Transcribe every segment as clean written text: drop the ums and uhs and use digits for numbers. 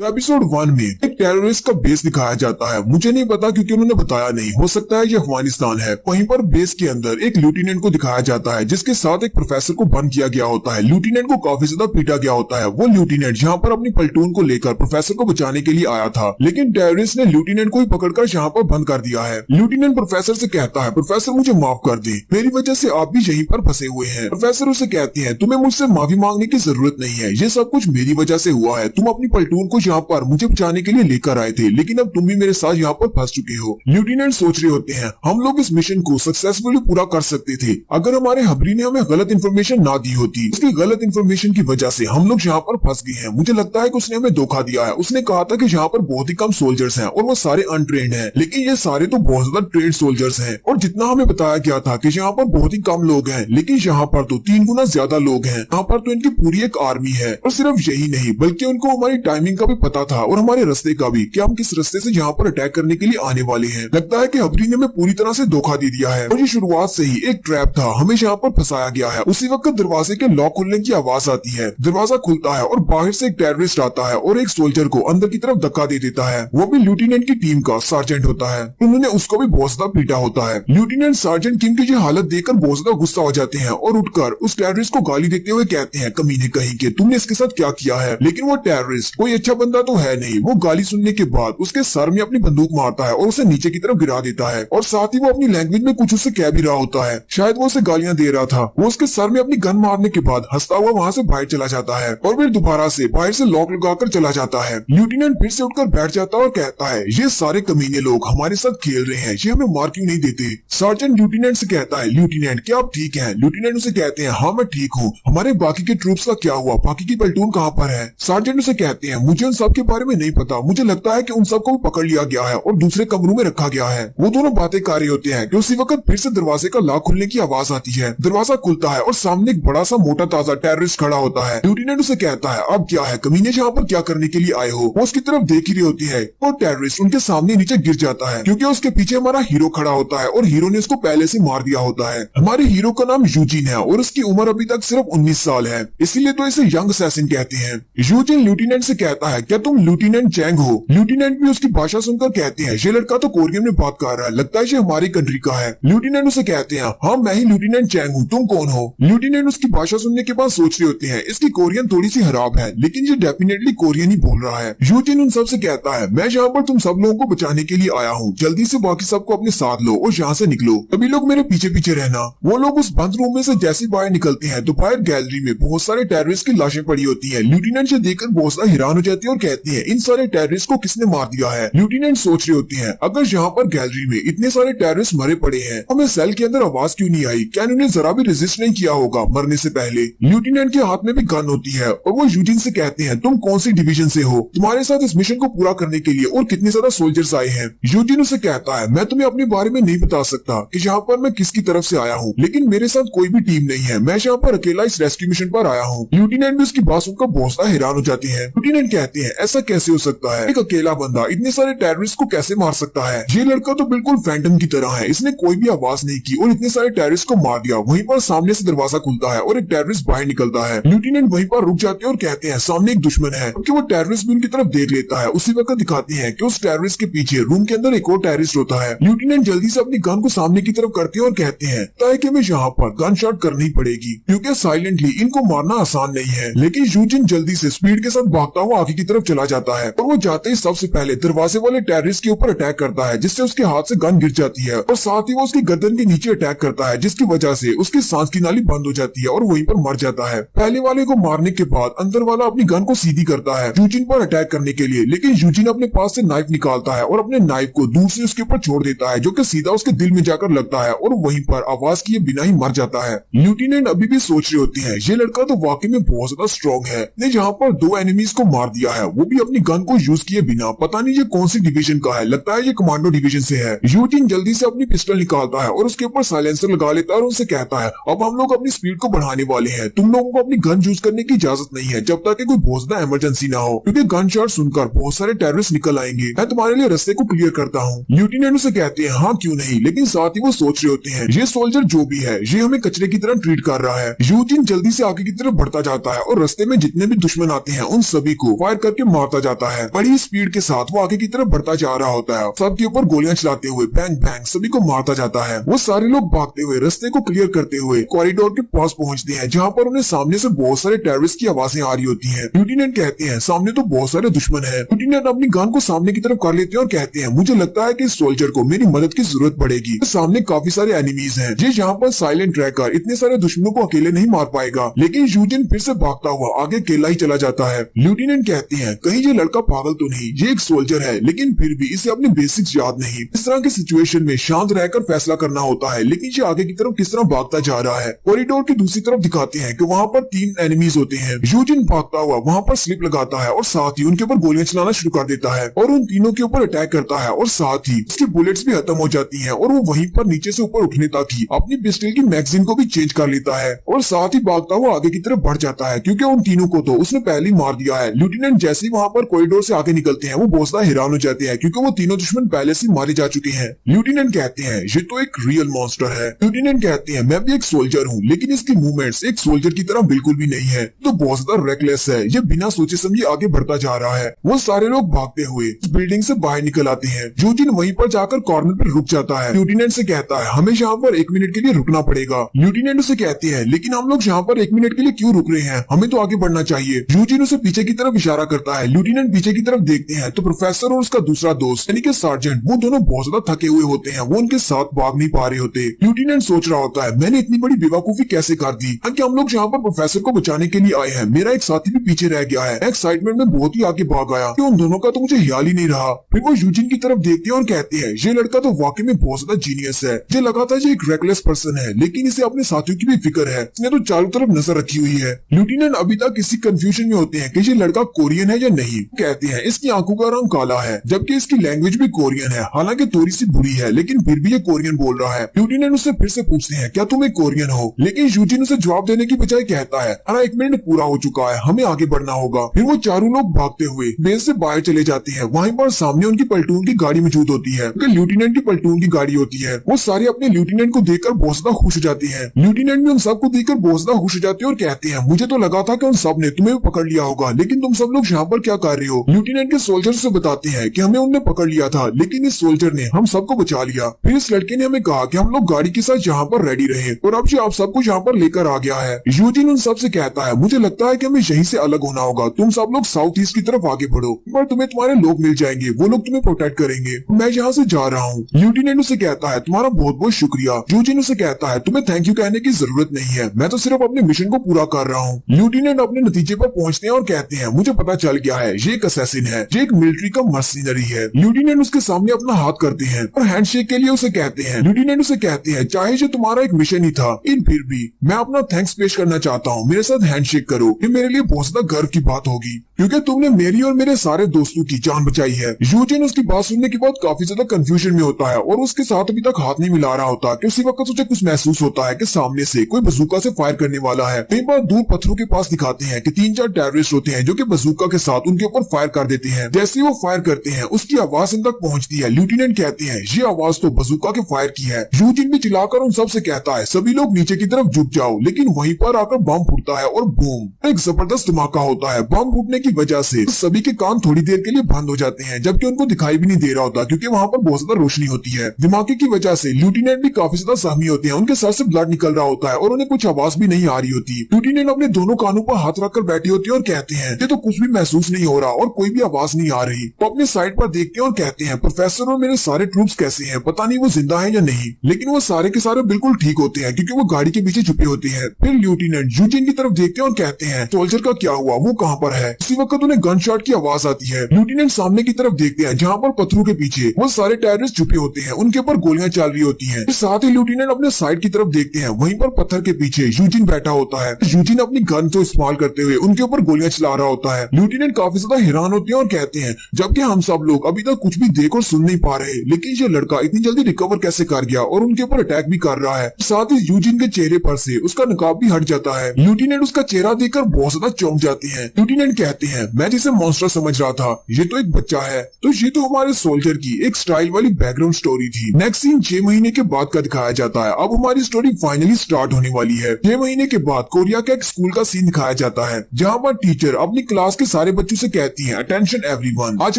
तो एपिसोड 1 में एक टेररिस्ट का बेस दिखाया जाता है। मुझे नहीं पता क्योंकि उन्होंने बताया नहीं, हो सकता है ये अफगानिस्तान है। वहीं पर बेस के अंदर एक लेफ्टिनेंट को दिखाया जाता है जिसके साथ एक प्रोफेसर को बंद किया गया होता है। लेफ्टिनेंट को काफी ज्यादा पीटा गया होता है। वो लेफ्टिनेंट यहाँ पर अपनी प्लेटून को लेकर प्रोफेसर को बचाने के लिए आया था, लेकिन टेररिस्ट ने लेफ्टिनेंट को ही पकड़कर यहाँ पर बंद कर दिया है। लेफ्टिनेंट प्रोफेसर से कहता है, प्रोफेसर मुझे माफ कर दे, मेरी वजह से आप भी यहीं पर फंसे हुए हैं। प्रोफेसर उसे कहती है, तुम्हें मुझसे माफी मांगने की जरूरत नहीं है, ये सब कुछ मेरी वजह से हुआ है। तुम अपनी प्लेटून को यहाँ पर मुझे बचाने के लिए लेकर आए थे, लेकिन अब तुम भी मेरे साथ यहाँ पर फंस चुके हो। लेफ्टिनेंट सोच रहे होते हैं, हम लोग इस मिशन को सक्सेसफुली पूरा कर सकते थे अगर हमारे हबरी ने हमें गलत इन्फॉर्मेशन ना दी होती। उसकी गलत इन्फॉर्मेशन की वजह से हम लोग यहाँ पर फंस गए हैं। मुझे लगता है कि उसने हमें धोखा दिया है। उसने कहा था कि यहाँ पर बहुत ही कम सोल्जर्स हैं और वो सारे अनट्रेन्ड हैं, लेकिन ये सारे तो बहुत ज्यादा ट्रेन्ड सोल्जर्स हैं। और जितना हमें बताया गया था कि यहाँ पर बहुत ही कम लोग हैं, लेकिन यहाँ पर तो 3 गुना ज्यादा लोग हैं। यहाँ पर तो इनकी पूरी एक आर्मी है। और सिर्फ यही नहीं, बल्कि उनको हमारी टाइमिंग का भी पता था और हमारे रास्ते का भी, कि हम किस रास्ते से यहाँ पर अटैक करने के लिए आने वाले हैं। लगता है कि हबरी ने हमें पूरी तरह से धोखा दे दिया है और ये शुरुआत से ही एक ट्रैप था, हमें यहाँ पर फंसाया गया है। उसी वक्त दरवाजे के लॉक खुलने की आवाज आती है। दरवाजा खुलता है और बाहर से एक टेररिस्ट आता है और एक सोल्जर को अंदर की तरफ धक्का दे देता है। वो भी लेफ्टिनेंट की टीम का सार्जेंट होता है। उन्होंने उसको भी बहुत ज्यादा पीटा होता है। लेफ्टिनेंट सार्जेंट किम की ये हालत देखकर बहुत ज्यादा गुस्सा हो जाते हैं और उठकर उस टेररिस्ट को गाली देते हुए कहते हैं, कमीने कहीं के, तुमने इसके साथ क्या किया है। लेकिन वो टेररिस्ट कोई अच्छा बंदा तो है नहीं। वो गाली सुनने के बाद उसके सर में अपनी बंदूक मारता है और उसे नीचे की तरफ गिरा देता है। और साथ ही वो अपनी लैंग्वेज में कुछ उससे कह भी रहा होता है, शायद वो उसे गालियां दे रहा था। वो उसके सर में अपनी गन मारने के बाद हंसता हुआ वहाँ से बाहर चला जाता है और फिर दोबारा से बाहर से लॉक लगाकर चला जाता है। लेफ्टिनेंट फिर से उठकर बैठ जाता है और कहता है, ये सारे कमीने लोग हमारे साथ खेल रहे हैं, ये हमें मार क्यों नहीं देते। सार्जेंट लेफ्टिनेंट से कहता है, लेफ्टिनेंट क्या आप ठीक हैं। लेफ्टिनेंट उसे कहते हैं, हाँ मैं ठीक हूँ। हमारे बाकी के ट्रूप्स का क्या हुआ, बाकी की प्लेटून कहाँ पर है। सार्जेंट उसे कहते हैं, मुझे उन सब के बारे में नहीं पता, मुझे लगता है कि उन सबको पकड़ लिया गया है और दूसरे कमरों में रखा गया है। वो दोनों बातें कर रहे होते हैं कि उसी वक्त फिर से दरवाजे का लॉक खुलने की आवाज आती है। दरवाजा खुलता है और सामने एक बड़ा सा मोटा ताजा टेररिस्ट खड़ा होता है। लेफ्टिनेंट उसे कहता है, अब क्या है कमीने, यहाँ पर क्या करने के लिए आए हो। वो उसकी तरफ देख ही रही होती है और टेररिस्ट उनके सामने नीचे गिर जाता है, क्योंकि उसके पीछे हमारा हीरो खड़ा होता है और हीरो ने उसको पहले से मार दिया होता है। हमारे हीरो का नाम यूजिन है और उसकी उम्र अभी तक सिर्फ 19 साल है, इसीलिए तो इसे यंग असैसिन कहते हैं। यूजिन लेफ्टिनेंट से कहता है, क्या तुम लेफ्टिनेंट चैंग हो। लेफ्टिनेंट भी उसकी भाषा सुनकर कहते हैं, ये लड़का तो कोरियन में बात कर रहा है, लगता है ये हमारी कंट्री का है। लेफ्टिनेंट उसे कहते हैं, हाँ मैं ही लेफ्टिनेंट चैंग हूँ, तुम कौन हो। लेफ्टिनेंट उसकी भाषा सुनने के बाद सोच रहे होते हैं, इसकी कोरियन थोड़ी सी खराब है, लेकिन ये डेफिनेटली कोरियन ही बोल रहा है। यूजिन उन सबसे कहता है, मैं यहाँ पर तुम सब लोगों को बचाने के लिए आया हूँ, जल्दी से बाकी सबको अपने साथ लो और यहाँ से निकलो, सभी लोग मेरे पीछे पीछे रहना। वो लोग उस बंद रूम में से जैसे बाहर निकलते हैं तो बाहर गैलरी में बहुत सारे टेररिस्ट की लाशें पड़ी होती है। लेफ्टिनेंट से देखकर बहुत सारा हैरान हो जाती है और कहती है, इन सारे टेररिस्ट को किसने मार दिया है। लेफ्टिनेंट सोच रहे होते हैं, अगर यहाँ पर गैलरी में इतने सारे टेररिस्ट मरे पड़े हैं, हमें सेल के अंदर आवाज क्यों नहीं आई, क्या इन्होंने जरा भी रेजिस्ट नहीं किया होगा मरने से पहले। लेफ्टिनेंट के हाथ में भी गन होती है और वो यूजिन से कहते हैं, तुम कौन सी डिवीजन से हो, तुम्हारे साथ इस मिशन को पूरा करने के लिए और कितने ज्यादा सोल्जर्स आए हैं। यूजिन उसे कहता है, मैं तुम्हें अपने बारे में नहीं बता सकता कि यहाँ पर मैं किसकी तरफ से आया हूँ, लेकिन मेरे साथ कोई भी टीम नहीं है, मैं यहाँ पर अकेला इस रेस्क्यू मिशन पर आया हूँ। लेफ्टिनेंट भी उसकी बात सुनकर बहुत ज्यादा हैरान हो जाते हैं। लेफ्टिनेंट कहते हैं, ऐसा कैसे हो सकता है, एक अकेला बंदा इतने सारे टेररिस्ट को कैसे मार सकता है। ये लड़का तो बिल्कुल फैंटम की तरह है, इसने कोई भी आवाज नहीं की और इतने सारे टेररिस्ट को मार दिया। वहीं पर सामने से दरवाजा खुलता है और एक टेररिस्ट बाहर निकलता है। लेफ्टिनेंट वहीं पर रुक जाते हैं और कहते हैं, सामने एक दुश्मन है, क्योंकि वो टेररिस्ट भी उनकी तरफ देख लेता है। उसी वक्त दिखाते हैं कि उस टेररिस्ट के पीछे रूम के अंदर एक और टेररिस्ट होता है। लेफ्टिनेंट जल्दी से अपनी गन को सामने की तरफ करते हैं और कहते हैं, तय कि हमें यहाँ पर गन शॉट करनी पड़ेगी, क्योंकि साइलेंटली इनको मारना आसान नहीं है। लेकिन यूजिन जल्दी से स्पीड के साथ भागता हुआ आगे की तरफ चला जाता है और वो जाते ही सबसे पहले दरवाजे वाले टेररिस्ट के ऊपर अटैक करता है, जिससे उसके हाथ से गन गिर जाती है और साथ ही वो उसकी गर्दन के नीचे अटैक करता है, जिसकी वजह से उसकी सांस की नाली बंद हो जाती है और वहीं पर मर जाता है। पहले वाले को मारने के बाद अंदर वाला अपनी गन को सीधी करता है यूजिन पर अटैक करने के लिए, लेकिन यूजिन अपने पास से नाइफ निकालता है और अपने नाइफ को दूर से उसके ऊपर छोड़ देता है, जो कि सीधा उसके दिल में जाकर लगता है और वहीं पर आवाज किए बिना ही मर जाता है। लेफ्टिनेंट अभी भी सोच रहे होते हैं, ये लड़का तो वाकई में बहुत ज्यादा स्ट्रॉन्ग है, ने यहाँ पर 2 एनिमीज को मार दिया है, वो भी अपनी गन को यूज किए बिना। पता नहीं ये कौन सी डिवीजन का है, लगता है ये कमांडो डिवीजन से है। यूजिन जल्दी से अपनी पिस्टल निकालता है और उसके ऊपर साइलेंसर लगा लेता है और उनसे कहता है, अब हम लोग अपनी स्पीड को बढ़ाने वाले हैं, तुम लोगों को अपनी गन यूज करने की इजाजत नहीं है जब तक कि कोई बहुत ज्यादा इमरजेंसी ना हो, क्योंकि गन शॉट सुनकर बहुत सारे टेररिस्ट निकल आएंगे। मैं तुम्हारे लिए रास्ते को क्लियर करता हूँ। लेफ्टिनेंट उसे कहते हैं, हाँ क्यों नहीं, लेकिन साथ ही वो सोच रहे होते हैं, ये सोल्जर जो भी है ये हमें कचरे की तरह ट्रीट कर रहा है। यूजिन जल्दी से आगे की तरफ बढ़ता जाता है और रास्ते में जितने भी दुश्मन आते हैं उन सभी को फायर करके मारता जाता है। बड़ी स्पीड के साथ वो आगे की तरफ बढ़ता जा रहा होता है, सबके ऊपर गोलियां चलाते हुए बैंग बैंग सभी को मारता जाता है। वो सारे लोग भागते हुए रास्ते को क्लियर करते हुए कॉरिडोर के पास पहुंचते हैं, जहाँ पर उन्हें सामने से बहुत सारे टेररिस्ट की आवाजें आ रही होती हैं। लिeutenant कहते हैं सामने तो बहुत सारे दुश्मन हैं। लिeutenant अपनी गन को सामने की तरफ कर लेते हैं और कहते हैं मुझे लगता है कि इस सोल्जर को मेरी मदद की जरूरत पड़ेगी। सामने काफी सारे एनिमीज हैं। ये यहाँ पर साइलेंट रहकर इतने सारे दुश्मनों को अकेले नहीं मार पाएगा, लेकिन यूजिन फिर से भागता हुआ आगे अकेला ही चला जाता है। लिeutenant कहते हैं कहीं ये लड़का पागल तो नहीं, ये एक सोल्जर है लेकिन फिर भी इसे अपने बेसिक्स याद नहीं। इस तरह की सिचुएशन में शांत रहकर फैसला करना होता है, लेकिन ये आगे की तरफ किस तरह भागता जा रहा है। कॉरिडोर की दूसरी तरफ दिखाते हैं कि वहाँ पर 3 एनिमीज होते हैं। यूजिन भागता हुआ वहाँ पर स्लिप लगाता है और साथ ही उनके ऊपर गोलियां चलाना शुरू कर देता है और उन तीनों के ऊपर अटैक करता है और साथ ही उसकी बुलेट्स भी खत्म हो जाती हैं और वो वहीं पर नीचे से ऊपर उठने तक ही अपनी पिस्टल की मैगजीन को भी चेंज कर लेता है और साथ ही भागता हुआ आगे की तरफ बढ़ जाता है, क्योंकि उन तीनों को तो उसने पहले ही मार दिया है। लिeutenant जैसे ही वहाँ पर कॉरिडोर से आगे निकलते हैं वो बहुत ज्यादा हैरान हो जाते हैं, क्योंकि वो तीनों दुश्मन पहले से मारे जा चुके हैं। लिeutenant कहते हैं ये तो एक रियल मॉन्स्टर है। लिeutenant कहते हैं मैं भी एक सोल्जर हूँ, लेकिन इसकी मूवमेंट्स एक सोल्जर की तरह बिल्कुल भी नहीं है, तो बहुत ज्यादा रेकलेस है। ये बिना सोचे समझे आगे बढ़ता जा रहा है। वो सारे लोग भागते हुए उस बिल्डिंग से बाहर निकल आते हैं। यूजिन वहीं पर जाकर कॉर्नर पर रुक जाता है। लिeutenant से कहता है हमें यहाँ पर 1 मिनट के लिए रुकना पड़ेगा। लिeutenant उसे कहती है लेकिन हम लोग यहाँ पर 1 मिनट के लिए क्यों रुक रहे हैं, हमें तो आगे बढ़ना चाहिए। यूजिन उसे पीछे की तरफ इशारा करता है। लिeutenant पीछे की तरफ देखते हैं तो प्रोफेसर और उसका दूसरा दोस्त यानी कि सार्जेंट, वो दोनों बहुत ज्यादा थके हुए होते हैं। वो उनके साथ भाग नहीं पा रहे होते। लिeutenant सोच रहा होता है मैंने इतनी बड़ी बेवकूफी कैसे कर दी, कि हम लोग यहाँ पर प्रोफेसर को बचाने के लिए आए हैं, मेरा एक साथी भी पीछे रह गया है। एक्साइटमेंट में बहुत ही आगे भाग आया कि उन दोनों का तो मुझे ख्याल ही नहीं रहा। फिर वो यूजिन की तरफ देखते हैं और कहते हैं ये लड़का तो वाकई में बहुत ज्यादा जीनियस है। ये लगा था ये एक रेकलेस पर्सन है, लेकिन इसे अपने साथियों की भी फिक्र है, इसने तो चारों तरफ नजर रखी हुई है। लिeutenant अभी तक किसी कंफ्यूजन में होते हैं कि ये लड़का कोरियन है या नहीं। कहते हैं इसकी आंखों का रंग काला है, जबकि इसकी लैंग्वेज भी कोरियन है, हालांकि थोड़ी सी बुरी है, लेकिन फिर भी ये कोरियन बोल रहा है। लिeutenant उससे फिर से पूछते हैं क्या तुम एक कोरियन हो, लेकिन यूजिन उसे जवाब देने की बजाय कहता है अरे 1 मिनट पूरा हो चुका है, हमें आगे बढ़ना होगा। फिर वो चारों लोग भागते हुए बेस से बाहर चले जाते हैं। वहीं पर सामने उनकी पल्टून की गाड़ी मौजूद होती है, क्योंकि लिeutenant की पल्टून की गाड़ी होती है। वो सारे अपने लिeutenant को देखकर बहुत ज्यादा खुश हो जाती हैं। लिeutenant भी उन सबको देखकर बहुत ज्यादा खुश हो जाते हैं और कहते हैं मुझे तो लगा था कि उन सब ने तुम्हें भी पकड़ लिया होगा, लेकिन तुम सब लोग यहाँ पर क्या कर रहे हो। लिeutenant के सोल्जर से बताते हैं कि हमें उनने पकड़ लिया था, लेकिन इस सोल्जर ने हम सबको बचा लिया। फिर इस लड़के ने हमें कहा कि हम लोग गाड़ी के साथ यहाँ पर रेडी रहे और अब ये आप सबको यहाँ पर लेकर आ गया है। यूजिन उन सब से कहता है मुझे लगता है कि हमें यहीं से अलग होना होगा, तुम सब लोग साउथ ईस्ट की तरफ आगे बढ़ो, पर तुम्हें तुम्हारे लोग मिल जाएंगे, वो लोग तुम्हें प्रोटेक्ट करेंगे। मैं यहाँ से जा रहा हूँ। लिeutenant उसे कहता है तुम्हारा बहुत बहुत शुक्रिया। यूजिन उसे कहता है तुम्हें थैंक यू कहने की जरूरत नहीं है, मैं तो सिर्फ अपने मिशन को पूरा कर रहा हूँ। लिeutenant अपने नतीजे पर पहुँचते हैं और कहते हैं मुझे पता चल गया है ये एक असैसिन है, ये एक मिलिट्री का मर्सिनरी है। लिeutenant उसके सामने अपना हाथ करते हैं और हैंडशेक के लिए उसे कहते हैं। लिeutenant उसे कहते हैं चाहे ये तुम्हारा एक मिशन ही था, इन फिर भी मैं अपना थैंक्स पेश करना चाहता हूँ, मेरे साथ हैंडशेक करो, ये मेरे लिए बहुत ज्यादा गर्व की बात होगी, क्योंकि तुमने मेरी और मेरे सारे दोस्तों की जान बचाई है। यूजिन उसकी बात सुनने के बाद काफी ज्यादा कंफ्यूजन में होता है और उसके साथ अभी तक हाथ नहीं मिला रहा होता कि उसी वक्त उसे कुछ महसूस होता है कि सामने से कोई बजूका से फायर करने वाला है। कई बार दूर पत्थरों के पास दिखाते हैं कि 3-4 टेररिस्ट होते हैं जो कि बजूका के साथ उनके ऊपर फायर कर देते हैं। जैसे ही वो फायर करते हैं उसकी आवाज इन तक पहुंचती है। लिeutenant कहते हैं ये आवाज तो बजूका के फायर की है। यूजिन भी चिल्लाकर उन सब से कहता है सभी लोग नीचे की तरफ झुक जाओ, लेकिन वहीं पर आकर बम फूटता है और बूम एक जबरदस्त धमाका होता है। बम फूटने की वजह से सभी के कान थोड़ी देर के लिए बंद हो जाते हैं, जबकि उनको दिखाई भी नहीं दे रहा होता, क्योंकि वहाँ पर बहुत ज्यादा रोशनी होती है। धमाके की वजह से लिeutenant भी काफी ज्यादा सहमी होते हैं, उनके सर से ब्लड निकल रहा होता है और उन्हें कुछ आवाज भी नहीं आ रही होती। लिeutenant अपने दोनों कानों पर हाथ रखकर बैठी होती है और कहते हैं ये तो कुछ भी महसूस नहीं हो रहा और कोई भी आवाज नहीं आ रही। तो अपने साइड पर देखते हैं और कहते हैं प्रोफेसर और मेरे सारे ट्रूप्स कैसे हैं, पता नहीं वो जिंदा है या नहीं, लेकिन वो सारे के सारे बिल्कुल ठीक होते हैं क्योंकि वो गाड़ी के पीछे छुपे होते हैं। फिर लिeutenant यूजिन की तरफ देखते हैं और कहते हैं सोल्जर का क्या हुआ, वो कहाँ पर है। इसी वक्त उन्हें गन शॉट की आवाज आती है। लिeutenant सामने की तरफ देखते हैं जहाँ पर पत्थरों के पीछे वो सारे टेररिस्ट छुपे होते हैं, उनके ऊपर गोलियां चल रही होती हैं। साथ ही लिeutenant अपने साइड की तरफ देखते हैं, वहीं पर पत्थर के पीछे यूजिन बैठा होता है। यूजिन अपनी गन को इस्तेमाल करते हुए उनके ऊपर गोलियां चला रहा होता है। लिeutenant काफी ज्यादा हैरान होते हैं और कहते हैं जबकि हम सब लोग अभी तक कुछ भी देख और सुन नहीं पा रहे, लेकिन ये लड़का इतनी जल्दी रिकवर कैसे कर गया और उनके ऊपर अटैक भी कर रहा है। साथ ही यूजिन के चेहरे पर से उसका नकाब भी हट जाता है। लिeutenant उसका चेहरा देखकर बहुत ज्यादा चौंक जाती है। लिeutenant कहते हैं मैं जिसे मॉन्स्टर समझ रहा था ये तो एक बच्चा है। तो ये तो हमारे सोल्जर की एक स्टाइल वाली बैकग्राउंड स्टोरी थी। नेक्स्ट सीन 6 महीने के बाद का दिखाया जाता है। अब हमारी स्टोरी फाइनली स्टार्ट होने वाली है। 6 महीने के बाद कोरिया का एक स्कूल का सीन दिखाया जाता है, जहाँ पर टीचर अपनी क्लास के सारे बच्चों से कहती है, अटेंशन एवरीवन, आज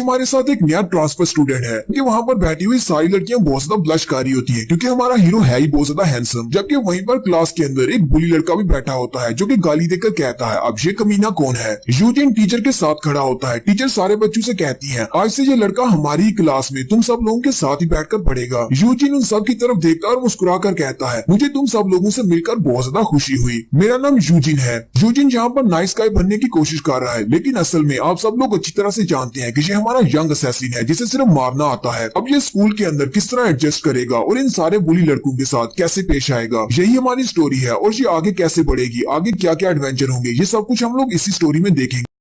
हमारे साथ एक नया ट्रांसफर स्टूडेंट है। कि वहाँ पर बैठी हुई सारी लड़कियां बहुत ज्यादा ब्लश कर रही होती है क्योंकि हमारा हीरो है ही बहुत ज्यादा हैंडसम। जबकि वहीं पर क्लास के अंदर एक बुली लड़का भी बैठा होता है जो कि गाली देकर कहता है, अब ये कमीना कौन है। यूजिन टीचर के साथ खड़ा होता है। टीचर सारे बच्चों से कहती है, आज से ये लड़का हमारी ही क्लास में तुम सब लोगों के साथ ही बैठकर पढ़ेगा। यूजिन उन सब की तरफ देखता और मुस्कुरा कर कहता है, मुझे तुम सब लोगों से मिलकर बहुत ज्यादा खुशी हुई। मेरा नाम यूजिन है। यूजिन यहाँ पर नाइस गाय बनने की कोशिश कर रहा है, लेकिन असल में आप सब लोग अच्छी तरह से जानते हैं कि ये हमारा यंग असैसिन है जिसे सिर्फ मारना आता है। अब ये स्कूल के अंदर किस तरह एडजस्ट करेगा और इन सारे बुली लड़कों के साथ कैसे पेश आएगा, यही हमारी स्टोरी है। और ये आगे कैसे बढ़ेगी, आगे क्या क्या एडवेंचर होंगे, ये सब कुछ हम लोग इसी स्टोरी में देखेंगे।